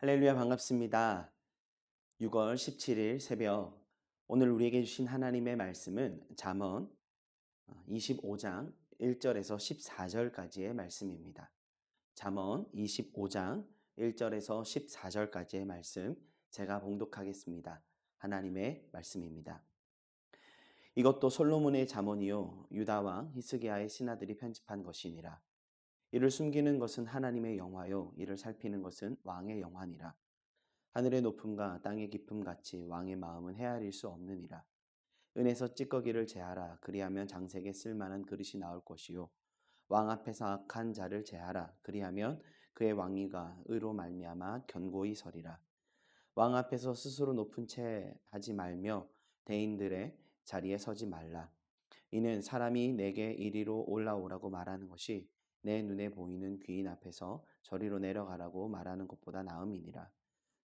할렐루야 반갑습니다. 6월 17일 새벽 오늘 우리에게 주신 하나님의 말씀은 잠언 25장 1절에서 14절까지의 말씀입니다. 잠언 25장 1절에서 14절까지의 말씀 제가 봉독하겠습니다. 하나님의 말씀입니다. 이것도 솔로몬의 잠언이요 유다 왕 히스기야의 신하들이 편집한 것이니라. 이를 숨기는 것은 하나님의 영화요 이를 살피는 것은 왕의 영화니라. 하늘의 높음과 땅의 깊음 같이 왕의 마음은 헤아릴 수 없느니라. 은에서 찌꺼기를 제하라. 그리하면 장색에 쓸만한 그릇이 나올 것이요. 왕 앞에서 악한 자를 제하라. 그리하면 그의 왕위가 의로 말미암아 견고히 서리라. 왕 앞에서 스스로 높은 채 하지 말며 대인들의 자리에 서지 말라. 이는 사람이 내게 이리로 올라오라고 말하는 것이 내 눈에 보이는 귀인 앞에서 저리로 내려가라고 말하는 것보다 나음이니라.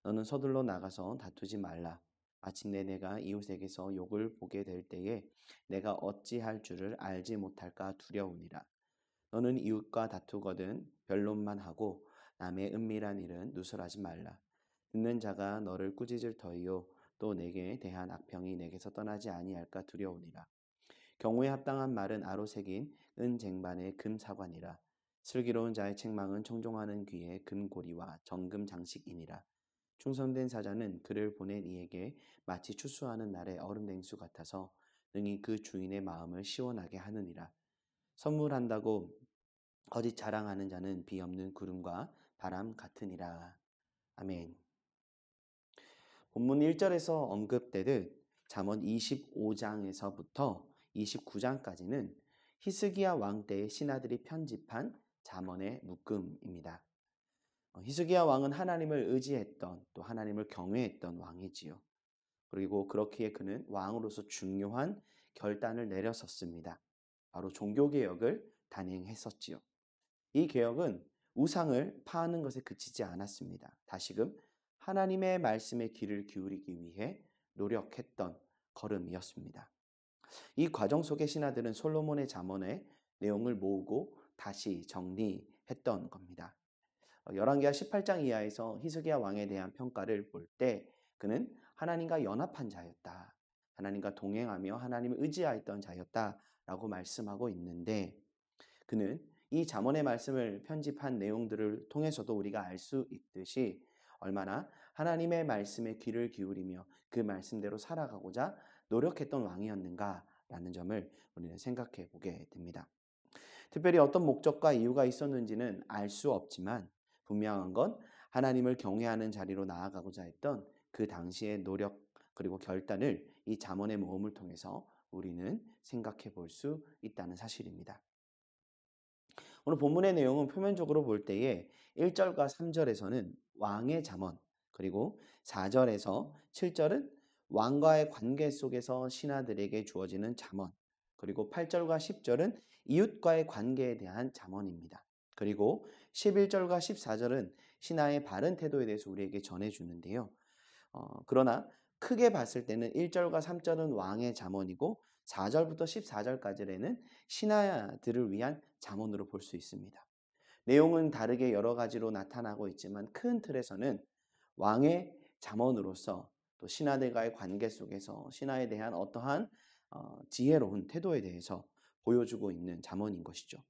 너는 서둘러 나가서 다투지 말라. 마침내 내가 이웃에게서 욕을 보게 될 때에 내가 어찌할 줄을 알지 못할까 두려우니라. 너는 이웃과 다투거든 변론만 하고 남의 은밀한 일은 누설하지 말라. 듣는 자가 너를 꾸짖을 터이요 또 내게 대한 악평이 내게서 떠나지 아니할까 두려우니라. 경우에 합당한 말은 아로 새긴 은 쟁반의 금 사관이라. 슬기로운 자의 책망은 청종하는 귀의 금고리와 정금 장식이니라. 충성된 사자는 그를 보낸 이에게 마치 추수하는 날의 얼음 냉수 같아서 능히 그 주인의 마음을 시원하게 하느니라. 선물한다고 거짓 자랑하는 자는 비 없는 구름과 바람 같으니라. 아멘. 본문 1절에서 언급되듯 잠언 25장에서부터 29장까지는 히스기야 왕 때의 신하들이 편집한 잠언의 묶음입니다. 히스기야 왕은 하나님을 의지했던 또 하나님을 경외했던 왕이지요. 그리고 그렇기에 그는 왕으로서 중요한 결단을 내렸었습니다. 바로 종교개혁을 단행했었지요. 이 개혁은 우상을 파하는 것에 그치지 않았습니다. 다시금 하나님의 말씀에 귀를 기울이기 위해 노력했던 걸음이었습니다. 이 과정 속에 신하들은 솔로몬의 잠언의 내용을 모으고 다시 정리했던 겁니다. 열왕기하 18장 이하에서 히스기야 왕에 대한 평가를 볼 때 그는 하나님과 연합한 자였다. 하나님과 동행하며 하나님을 의지하였던 자였다라고 말씀하고 있는데 그는 이 잠언의 말씀을 편집한 내용들을 통해서도 우리가 알 수 있듯이 얼마나 하나님의 말씀에 귀를 기울이며 그 말씀대로 살아가고자 노력했던 왕이었는가라는 점을 우리는 생각해 보게 됩니다. 특별히 어떤 목적과 이유가 있었는지는 알 수 없지만 분명한 건 하나님을 경외하는 자리로 나아가고자 했던 그 당시의 노력 그리고 결단을 이 잠언의 모험을 통해서 우리는 생각해 볼 수 있다는 사실입니다. 오늘 본문의 내용은 표면적으로 볼 때에 1절과 3절에서는 왕의 잠언, 그리고 4절에서 7절은 왕과의 관계 속에서 신하들에게 주어지는 잠언, 그리고 8절과 10절은 이웃과의 관계에 대한 잠언입니다. 그리고 11절과 14절은 신하의 바른 태도에 대해서 우리에게 전해주는데요. 그러나 크게 봤을 때는 1절과 3절은 왕의 잠언이고 4절부터 14절까지는 신하들을 위한 잠언으로 볼 수 있습니다. 내용은 다르게 여러 가지로 나타나고 있지만 큰 틀에서는 왕의 잠언으로서 또 신하들과의 관계 속에서 신하에 대한 어떠한 지혜로운 태도에 대해서 보여주고 있는 잠언인 것이죠.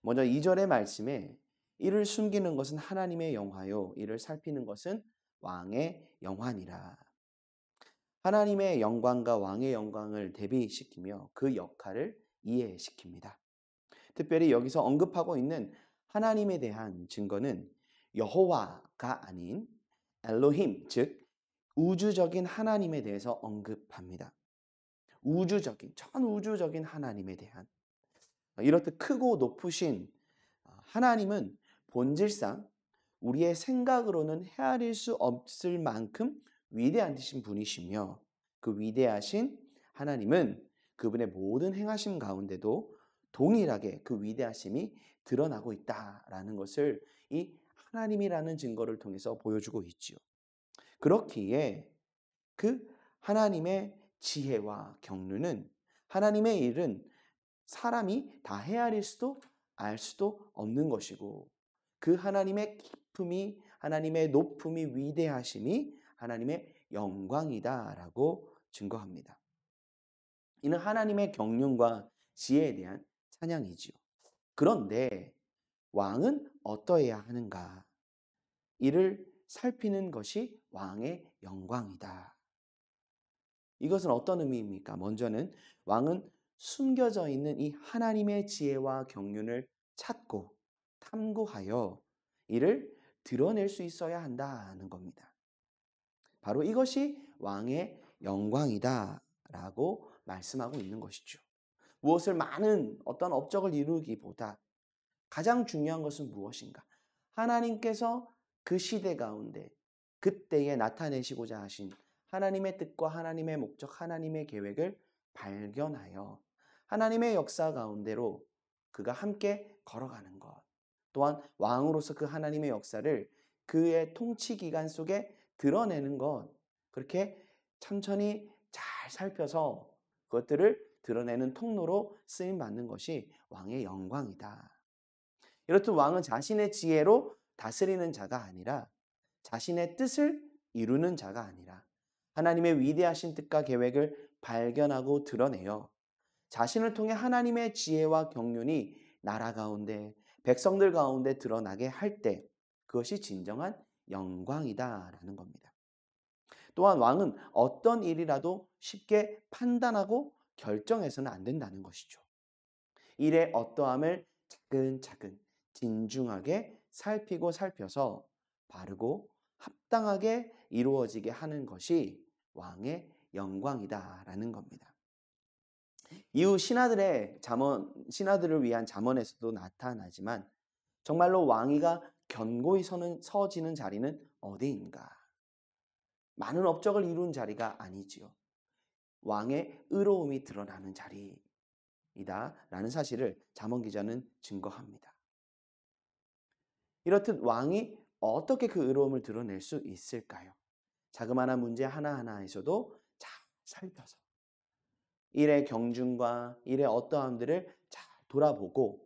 먼저 2절의 말씀에 이를 숨기는 것은 하나님의 영화요 이를 살피는 것은 왕의 영화니라. 하나님의 영광과 왕의 영광을 대비시키며 그 역할을 이해시킵니다. 특별히 여기서 언급하고 있는 하나님에 대한 증거는 여호와가 아닌 엘로힘, 즉 우주적인 하나님에 대해서 언급합니다. 우주적인, 전우주적인 하나님에 대한 이렇듯 크고 높으신 하나님은 본질상 우리의 생각으로는 헤아릴 수 없을 만큼 위대하신 분이시며 그 위대하신 하나님은 그분의 모든 행하심 가운데도 동일하게 그 위대하심이 드러나고 있다라는 것을 이 하나님이라는 증거를 통해서 보여주고 있지요. 그렇기에 그 하나님의 지혜와 경륜은 하나님의 일은 사람이 다 헤아릴 수도 알 수도 없는 것이고 그 하나님의 기품이, 하나님의 높음이, 위대하심이 하나님의 영광이다라고 증거합니다. 이는 하나님의 경륜과 지혜에 대한 찬양이지요. 그런데 왕은 어떠해야 하는가? 이를 살피는 것이 왕의 영광이다. 이것은 어떤 의미입니까? 먼저는 왕은 숨겨져 있는 이 하나님의 지혜와 경륜을 찾고 탐구하여 이를 드러낼 수 있어야 한다는 겁니다. 바로 이것이 왕의 영광이다라고 말씀하고 있는 것이죠. 무엇을 많은 어떤 업적을 이루기보다 가장 중요한 것은 무엇인가? 하나님께서 그 시대 가운데 그때에 나타내시고자 하신 하나님의 뜻과 하나님의 목적, 하나님의 계획을 발견하여 하나님의 역사 가운데로 그가 함께 걸어가는 것. 또한 왕으로서 그 하나님의 역사를 그의 통치 기간 속에 드러내는 것. 그렇게 천천히 잘 살펴서 그것들을 드러내는 통로로 쓰임 받는 것이 왕의 영광이다. 이렇듯 왕은 자신의 지혜로 다스리는 자가 아니라 자신의 뜻을 이루는 자가 아니라 하나님의 위대하신 뜻과 계획을 발견하고 드러내어 자신을 통해 하나님의 지혜와 경륜이 나라 가운데 백성들 가운데 드러나게 할 때 그것이 진정한 영광이다라는 겁니다. 또한 왕은 어떤 일이라도 쉽게 판단하고 결정해서는 안 된다는 것이죠. 일의 어떠함을 차근차근 진중하게 살피고 살펴서 바르고 합당하게 이루어지게 하는 것이 왕의 영광이다라는 겁니다. 이후 신하들을 위한 잠언에서도 나타나지만 정말로 왕위가 견고히 서지는 자리는 어디인가? 많은 업적을 이룬 자리가 아니지요. 왕의 의로움이 드러나는 자리이다라는 사실을 잠언 기자는 증거합니다. 이렇듯 왕이 어떻게 그 의로움을 드러낼 수 있을까요? 자그마한 문제 하나하나에서도 잘 살펴서 일의 경중과 일의 어떠함들을 잘 돌아보고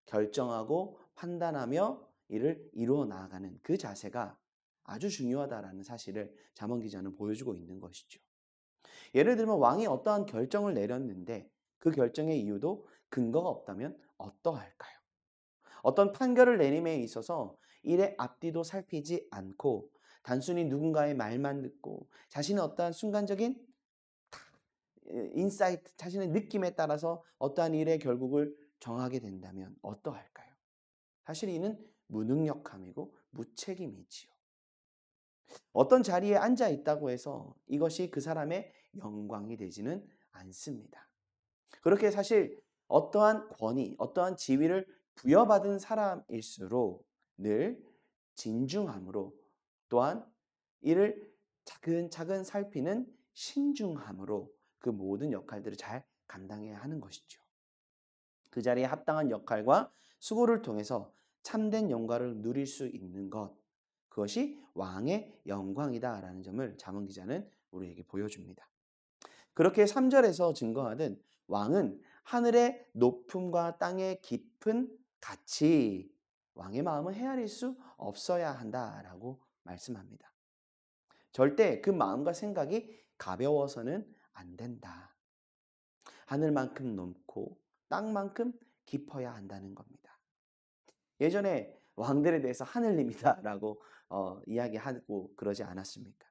결정하고 판단하며 이를 이루어 나아가는 그 자세가 아주 중요하다라는 사실을 잠언 기자는 보여주고 있는 것이죠. 예를 들면 왕이 어떠한 결정을 내렸는데 그 결정의 이유도 근거가 없다면 어떠할까요? 어떤 판결을 내림에 있어서 일의 앞뒤도 살피지 않고 단순히 누군가의 말만 듣고 자신의 어떠한 순간적인 인사이트, 자신의 느낌에 따라서 어떠한 일의 결국을 정하게 된다면 어떠할까요? 사실 이는 무능력함이고 무책임이지요. 어떤 자리에 앉아 있다고 해서 이것이 그 사람의 영광이 되지는 않습니다. 그렇게 사실 어떠한 권위, 어떠한 지위를 부여받은 사람일수록 늘 진중함으로 또한 이를 차근차근 살피는 신중함으로 그 모든 역할들을 잘 감당해야 하는 것이죠. 그 자리에 합당한 역할과 수고를 통해서 참된 영광을 누릴 수 있는 것, 그것이 왕의 영광이다라는 점을 잠언 기자는 우리에게 보여줍니다. 그렇게 3절에서 증거하듯 왕은 하늘의 높음과 땅의 깊은 같이 왕의 마음은 헤아릴 수 없어야 한다라고 말씀합니다. 절대 그 마음과 생각이 가벼워서는 안 된다. 하늘만큼 높고 땅만큼 깊어야 한다는 겁니다. 예전에 왕들에 대해서 하늘님이다라고 이야기하고 그러지 않았습니까?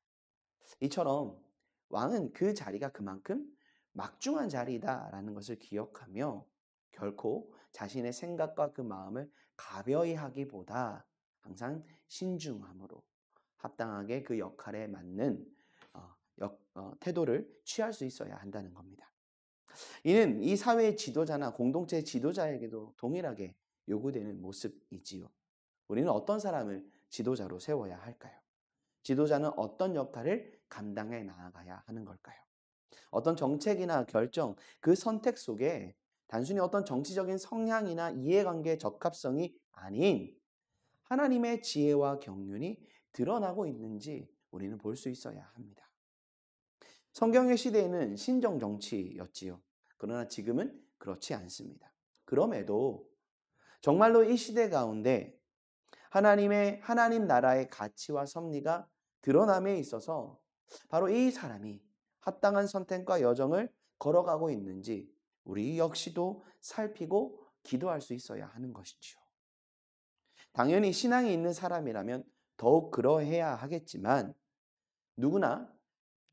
이처럼 왕은 그 자리가 그만큼 막중한 자리다라는 것을 기억하며 결코 자신의 생각과 그 마음을 가벼이 하기보다 항상 신중함으로 합당하게 그 역할에 맞는 태도를 취할 수 있어야 한다는 겁니다. 이는 이 사회의 지도자나 공동체의 지도자에게도 동일하게 요구되는 모습이지요. 우리는 어떤 사람을 지도자로 세워야 할까요? 지도자는 어떤 역할을 감당해 나아가야 하는 걸까요? 어떤 정책이나 결정, 그 선택 속에 단순히 어떤 정치적인 성향이나 이해관계의 적합성이 아닌 하나님의 지혜와 경륜이 드러나고 있는지 우리는 볼 수 있어야 합니다. 성경의 시대에는 신정 정치였지요. 그러나 지금은 그렇지 않습니다. 그럼에도 정말로 이 시대 가운데 하나님 나라의 가치와 섭리가 드러남에 있어서 바로 이 사람이 합당한 선택과 여정을 걸어가고 있는지 우리 역시도 살피고 기도할 수 있어야 하는 것이지요. 당연히 신앙이 있는 사람이라면 더욱 그러해야 하겠지만 누구나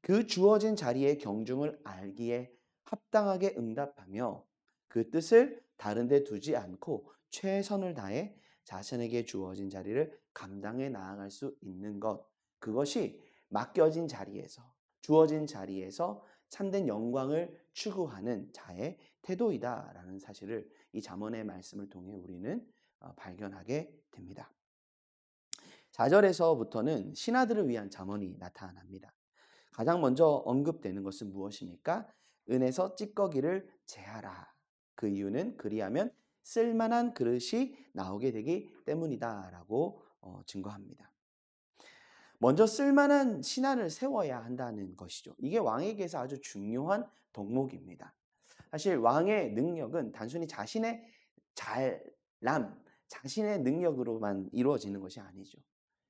그 주어진 자리의 경중을 알기에 합당하게 응답하며 그 뜻을 다른 데 두지 않고 최선을 다해 자신에게 주어진 자리를 감당해 나아갈 수 있는 것, 그것이 맡겨진 자리에서, 주어진 자리에서 참된 영광을 추구하는 자의 태도이다라는 사실을 이 잠언의 말씀을 통해 우리는 발견하게 됩니다. 4절에서부터는 신하들을 위한 잠언이 나타납니다. 가장 먼저 언급되는 것은 무엇입니까? 은에서 찌꺼기를 제하라. 그 이유는 그리하면 쓸만한 그릇이 나오게 되기 때문이다라고 증거합니다. 먼저 쓸만한 신하를 세워야 한다는 것이죠. 이게 왕에게서 아주 중요한 덕목입니다. 사실 왕의 능력은 단순히 자신의 잘남, 자신의 능력으로만 이루어지는 것이 아니죠.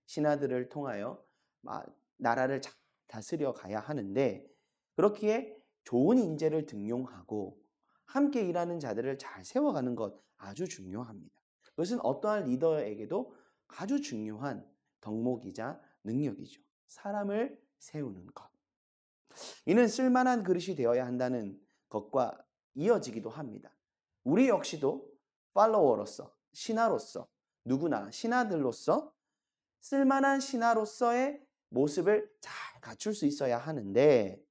신하들을 통하여 나라를 잘 다스려 가야 하는데 그렇기에 좋은 인재를 등용하고 함께 일하는 자들을 잘 세워가는 것 아주 중요합니다. 그것은 어떠한 리더에게도 아주 중요한 덕목이자 능력이죠. 사람을 세우는 것. 이는 쓸만한 그릇이 되어야 한다는 것과 이어지기도 합니다. 우리 역시도 팔로워로서, 신하로서, 누구나 신하들로서 쓸만한 신하로서의 모습을 잘 갖출 수 있어야 하는데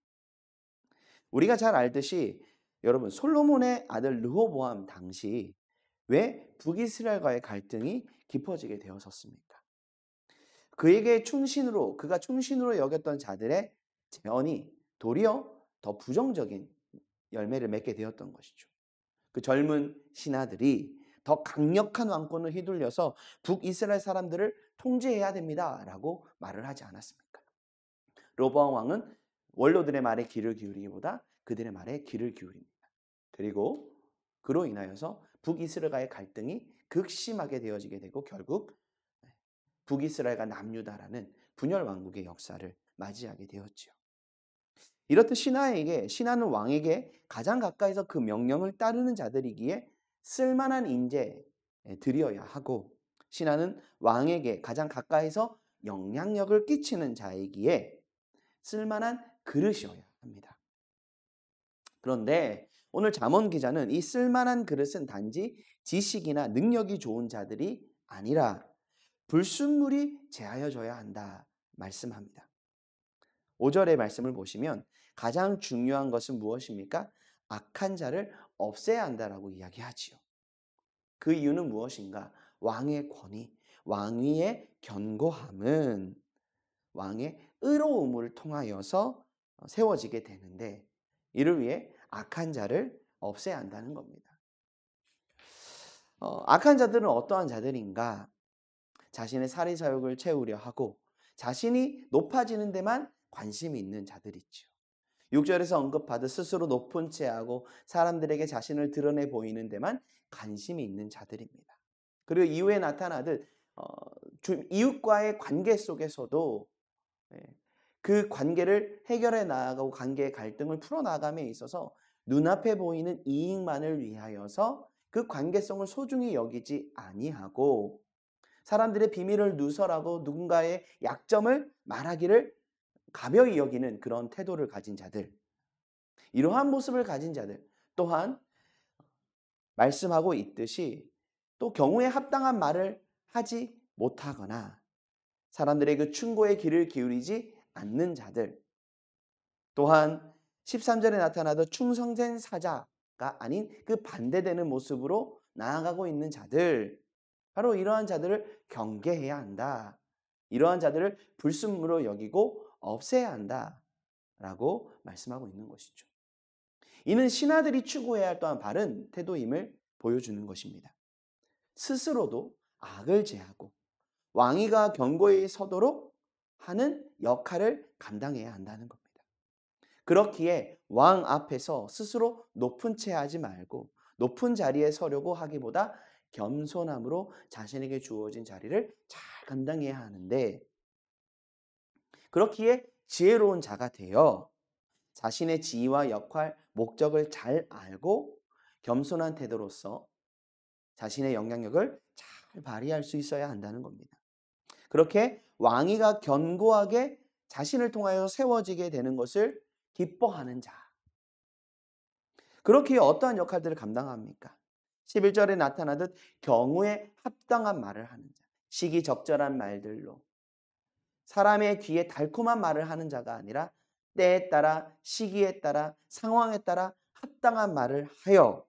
우리가 잘 알듯이 여러분 솔로몬의 아들 르호보암 당시 왜 북이스라엘과의 갈등이 깊어지게 되었었습니까? 그가 충신으로 여겼던 자들의 재언이 도리어 더 부정적인 열매를 맺게 되었던 것이죠. 그 젊은 신하들이 더 강력한 왕권을 휘둘려서 북이스라엘 사람들을 통제해야 됩니다라고 말을 하지 않았습니까? 로보암 왕은 원로들의 말에 귀를 기울이기보다 그들의 말에 귀를 기울입니다. 그리고 그로 인하여서 북이스라엘과의 갈등이 극심하게 되어지게 되고 결국 북이스라엘과 남유다라는 분열 왕국의 역사를 맞이하게 되었지요. 이렇듯 신하는 왕에게 가장 가까이서 그 명령을 따르는 자들이기에 쓸만한 인재들이어야 하고 신하는 왕에게 가장 가까이서 영향력을 끼치는 자이기에 쓸만한 그릇이어야 합니다. 그런데 오늘 잠언 기자는 이 쓸만한 그릇은 단지 지식이나 능력이 좋은 자들이 아니라 불순물이 제하여져야 한다 말씀합니다. 5절의 말씀을 보시면 가장 중요한 것은 무엇입니까? 악한 자를 없애야 한다라고 이야기하지요. 그 이유는 무엇인가? 왕의 권위, 왕위의 견고함은 왕의 의로움을 통하여서 세워지게 되는데 이를 위해 악한 자를 없애야 한다는 겁니다. 악한 자들은 어떠한 자들인가? 자신의 사리사욕을 채우려 하고 자신이 높아지는 데만 관심이 있는 자들이죠. 6절에서 언급하듯 스스로 높은 채하고 사람들에게 자신을 드러내 보이는 데만 관심이 있는 자들입니다. 그리고 이후에 나타나듯 이웃과의 관계 속에서도 그 관계를 해결해 나가고 관계의 갈등을 풀어나감에 있어서 눈앞에 보이는 이익만을 위하여서 그 관계성을 소중히 여기지 아니하고 사람들의 비밀을 누설하고 누군가의 약점을 말하기를 가벼이 여기는 그런 태도를 가진 자들, 이러한 모습을 가진 자들 또한 말씀하고 있듯이 또 경우에 합당한 말을 하지 못하거나 사람들의 그 충고에 귀를 기울이지 않는 자들 또한 13절에 나타나던 충성된 사자가 아닌 그 반대되는 모습으로 나아가고 있는 자들 바로 이러한 자들을 경계해야 한다. 이러한 자들을 불순물로 여기고 없애야 한다라고 말씀하고 있는 것이죠. 이는 신하들이 추구해야 할 또한 바른 태도임을 보여주는 것입니다. 스스로도 악을 제하고 왕위가 견고히 서도록 하는 역할을 감당해야 한다는 겁니다. 그렇기에 왕 앞에서 스스로 높은 채 하지 말고 높은 자리에 서려고 하기보다 겸손함으로 자신에게 주어진 자리를 잘 감당해야 하는데, 그렇기에 지혜로운 자가 되어 자신의 지위와 역할, 목적을 잘 알고 겸손한 태도로서 자신의 영향력을 잘 발휘할 수 있어야 한다는 겁니다. 그렇게 왕위가 견고하게 자신을 통하여 세워지게 되는 것을 기뻐하는 자. 그렇게 어떠한 역할들을 감당합니까? 11절에 나타나듯 경우에 합당한 말을 하는 자. 시기적절한 말들로 사람의 귀에 달콤한 말을 하는 자가 아니라 때에 따라 시기에 따라 상황에 따라 합당한 말을 하여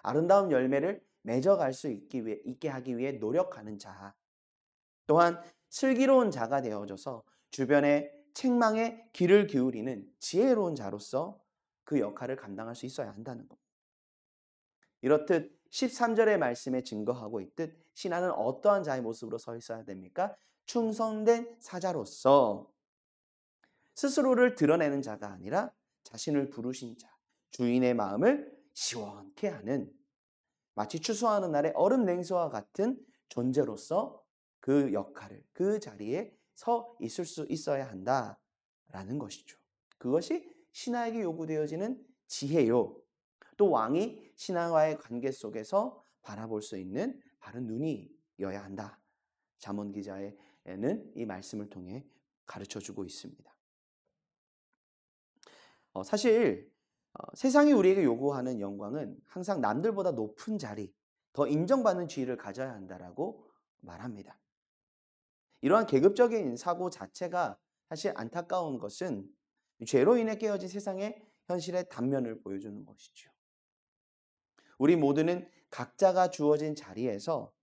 아름다운 열매를 맺어갈 수 있게 하기 위해 노력하는 자. 또한 슬기로운 자가 되어져서 주변의 책망에 귀를 기울이는 지혜로운 자로서 그 역할을 감당할 수 있어야 한다는 것. 이렇듯 13절의 말씀에 증거하고 있듯 신하는 어떠한 자의 모습으로 서 있어야 됩니까? 충성된 사자로서 스스로를 드러내는 자가 아니라 자신을 부르신 자, 주인의 마음을 시원케 하는, 마치 추수하는 날의 얼음 냉수와 같은 존재로서 그 역할을, 그 자리에 서 있을 수 있어야 한다라는 것이죠. 그것이 신하에게 요구되어지는 지혜요. 또 왕이 신하와의 관계 속에서 바라볼 수 있는 바른 눈이어야 한다. 잠언 기자는 이 말씀을 통해 가르쳐주고 있습니다. 사실 세상이 우리에게 요구하는 영광은 항상 남들보다 높은 자리, 더 인정받는 지위를 가져야 한다라고 말합니다. 이러한 계급적인 사고 자체가 사실 안타까운 것은 죄로 인해 깨어진 세상의 현실의 단면을 보여주는 것이죠. 우리 모두는 각자가 주어진 자리에서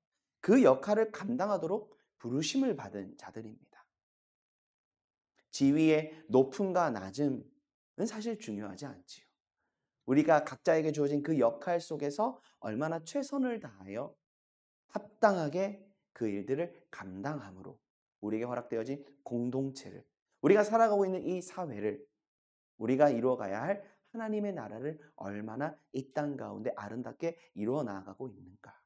그 역할을 감당하도록 부르심을 받은 자들입니다. 지위의 높음과 낮음은 사실 중요하지 않지요. 우리가 각자에게 주어진 그 역할 속에서 얼마나 최선을 다하여 합당하게 그 일들을 감당함으로 우리에게 허락되어진 공동체를, 우리가 살아가고 있는 이 사회를, 우리가 이루어가야 할 하나님의 나라를 얼마나 이 땅 가운데 아름답게 이루어 나아가고 있는가.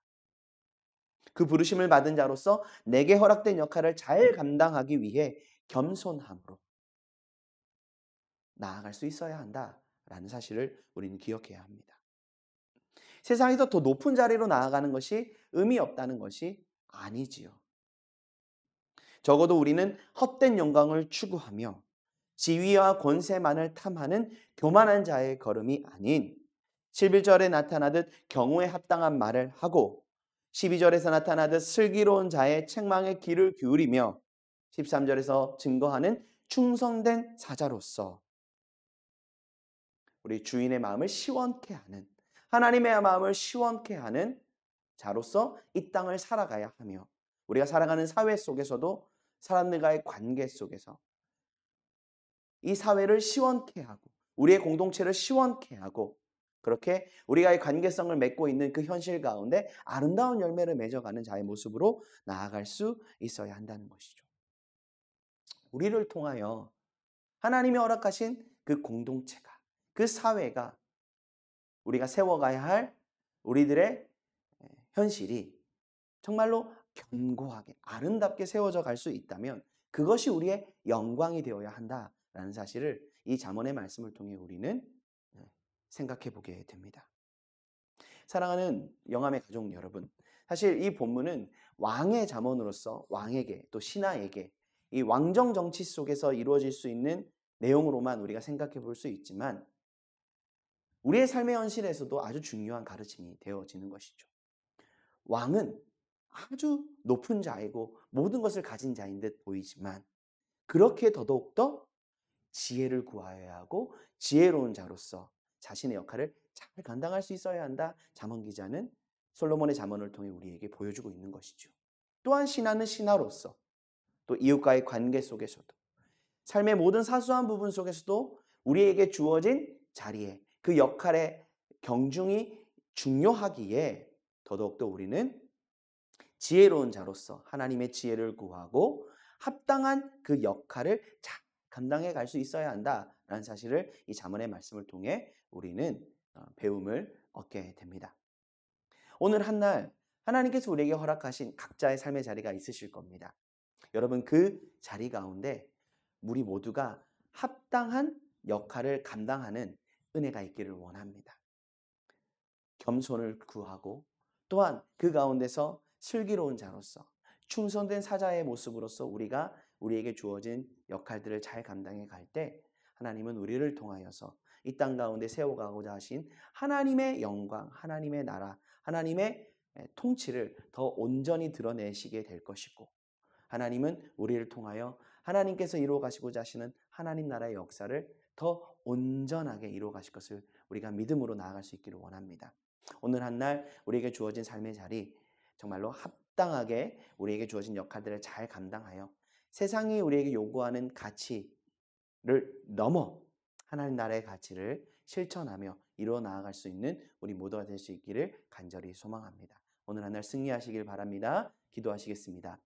그 부르심을 받은 자로서 내게 허락된 역할을 잘 감당하기 위해 겸손함으로 나아갈 수 있어야 한다라는 사실을 우리는 기억해야 합니다. 세상에서 더 높은 자리로 나아가는 것이 의미 없다는 것이 아니지요. 적어도 우리는 헛된 영광을 추구하며 지위와 권세만을 탐하는 교만한 자의 걸음이 아닌 11절에 나타나듯 경우에 합당한 말을 하고 12절에서 나타나듯 슬기로운 자의 책망에 귀를 기울이며 13절에서 증거하는 충성된 사자로서 우리 주인의 마음을 시원케 하는, 하나님의 마음을 시원케 하는 자로서 이 땅을 살아가야 하며, 우리가 살아가는 사회 속에서도 사람들과의 관계 속에서 이 사회를 시원케 하고 우리의 공동체를 시원케 하고 그렇게 우리가의 관계성을 맺고 있는 그 현실 가운데 아름다운 열매를 맺어가는 자의 모습으로 나아갈 수 있어야 한다는 것이죠. 우리를 통하여 하나님이 허락하신 그 공동체가, 그 사회가, 우리가 세워가야 할 우리들의 현실이 정말로 견고하게 아름답게 세워져 갈 수 있다면 그것이 우리의 영광이 되어야 한다라는 사실을 이 잠언의 말씀을 통해 우리는 생각해 보게 됩니다. 사랑하는 영암의 가족 여러분, 사실 이 본문은 왕의 잠언으로서 왕에게 또 신하에게 이 왕정 정치 속에서 이루어질 수 있는 내용으로만 우리가 생각해 볼 수 있지만 우리의 삶의 현실에서도 아주 중요한 가르침이 되어지는 것이죠. 왕은 아주 높은 자이고 모든 것을 가진 자인 듯 보이지만 그렇게 더더욱더 지혜를 구하여야 하고 지혜로운 자로서 자신의 역할을 잘 감당할 수 있어야 한다. 잠언 기자는 솔로몬의 잠언을 통해 우리에게 보여주고 있는 것이죠. 또한 신하는 신하로서 또 이웃과의 관계 속에서도 삶의 모든 사소한 부분 속에서도 우리에게 주어진 자리에 그 역할의 경중이 중요하기에 더더욱더 우리는 지혜로운 자로서 하나님의 지혜를 구하고 합당한 그 역할을 잘 감당해 갈 수 있어야 한다라는 사실을 이 잠언의 말씀을 통해 우리는 배움을 얻게 됩니다. 오늘 한날 하나님께서 우리에게 허락하신 각자의 삶의 자리가 있으실 겁니다. 여러분 그 자리 가운데 우리 모두가 합당한 역할을 감당하는 은혜가 있기를 원합니다. 겸손을 구하고 또한 그 가운데서 슬기로운 자로서 충성된 사자의 모습으로서 우리가 우리에게 주어진 역할들을 잘 감당해 갈 때 하나님은 우리를 통하여서 이 땅 가운데 세워가고자 하신 하나님의 영광, 하나님의 나라, 하나님의 통치를 더 온전히 드러내시게 될 것이고 하나님은 우리를 통하여 하나님께서 이루어 가시고자 하시는 하나님 나라의 역사를 더 온전하게 이루어 가실 것을 우리가 믿음으로 나아갈 수 있기를 원합니다. 오늘 한날 우리에게 주어진 삶의 자리 정말로 합당하게 우리에게 주어진 역할들을 잘 감당하여 세상이 우리에게 요구하는 가치를 넘어 하나님 나라의 가치를 실천하며 이루어 나아갈 수 있는 우리 모두가 될 수 있기를 간절히 소망합니다. 오늘 한날 승리하시길 바랍니다. 기도하시겠습니다.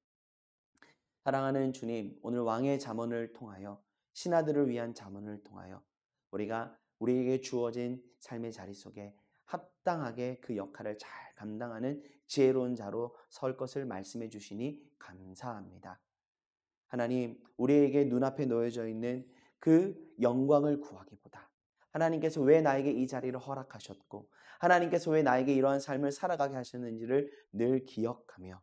사랑하는 주님, 오늘 왕의 잠언을 통하여 신하들을 위한 잠언을 통하여 우리가 우리에게 주어진 삶의 자리 속에 합당하게 그 역할을 잘 감당하는 지혜로운 자로 설 것을 말씀해 주시니 감사합니다. 하나님, 우리에게 눈앞에 놓여져 있는 그 영광을 구하기보다 하나님께서 왜 나에게 이 자리를 허락하셨고 하나님께서 왜 나에게 이러한 삶을 살아가게 하셨는지를 늘 기억하며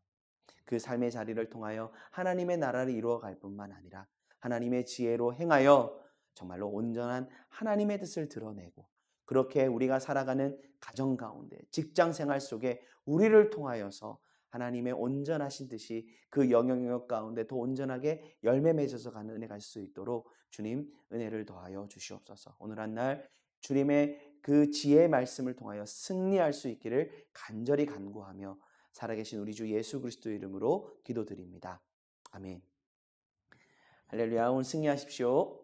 그 삶의 자리를 통하여 하나님의 나라를 이루어갈 뿐만 아니라 하나님의 지혜로 행하여 정말로 온전한 하나님의 뜻을 드러내고 그렇게 우리가 살아가는 가정 가운데 직장 생활 속에 우리를 통하여서 하나님의 온전하신 뜻이 그 영역 가운데 더 온전하게 열매 맺어서 가는 은혜가 있을 수 있도록 주님 은혜를 더하여 주시옵소서. 오늘 한날 주님의 그 지혜의 말씀을 통하여 승리할 수 있기를 간절히 간구하며 살아계신 우리 주 예수 그리스도의 이름으로 기도드립니다. 아멘. 할렐루야. 오늘 승리하십시오.